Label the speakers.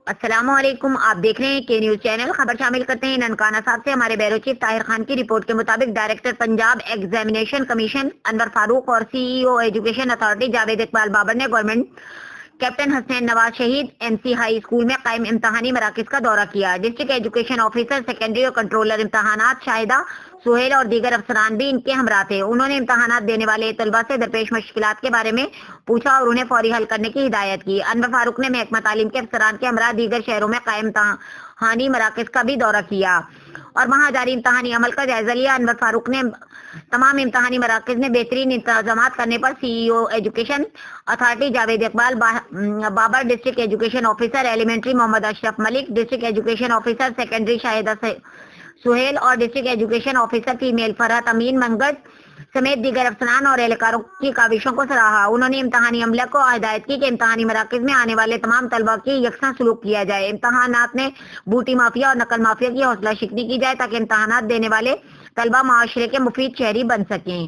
Speaker 1: السلام علیکم، آپ دیکھ رہے ہیں کے نیوز چینل۔ خبر شامل کرتے ہیں ننکانہ صاحب سے۔ ہمارے بیورو چیف طاہر خان کی رپورٹ کے مطابق director Punjab examination commission Anwar Farooq اور C E O education authority Javed Iqbal Babar نے گورنمنٹ کیپٹن حسین نواز شہید ایم سی ہائی اسکول میں قائم امتحانی مراکز کا دورہ کیا۔ ڈسٹرکٹ ایجوکیشن آفیسر سیکنڈری اور کنٹرولر امتحانات شاہدہ سہیل اور دیگر افسران بھی ان کے ہمراہ تھے۔ انہوں نے امتحانات دینے والے طلبہ سے درپیش مشکلات کے بارے میں پوچھا اور انہیں فوری حل کرنے کی ہدایت کی۔ انور فاروق نے محکمہ تعلیم کے افسران کے ہمراہ دیگر شہروں میں قائم امتحانی مراکز کا بھی دورہ کیا اور وہاں جاری امتحانی عمل کا جائزہ لیا۔ انور فاروق نے تمام امتحانی مراکز میں بہترین انتظامات کرنے پر C E O education authority Javed Iqbal Babar, district education officer elementary Muhammad Ashraf Malik, district education officer secondary Shahida Sohail اور district education officer female Farhat Amin Mangat سمیت دیگر افسران اور اہلکاروں کی کاوشوں کو سراہا۔ انہوں نے امتحانی عملہ کو ہدایت کی کہ امتحانی مراکز میں آنے والے تمام طلبہ کی یکساں سلوک کیا جائے۔ امتحانات میں بوٹی مافیا اور نقل مافیا کی حوصلہ شکنی کی جائے تاکہ امتحانات دینے والے طلبہ معاشرے کے مفید شہری بن سکیں۔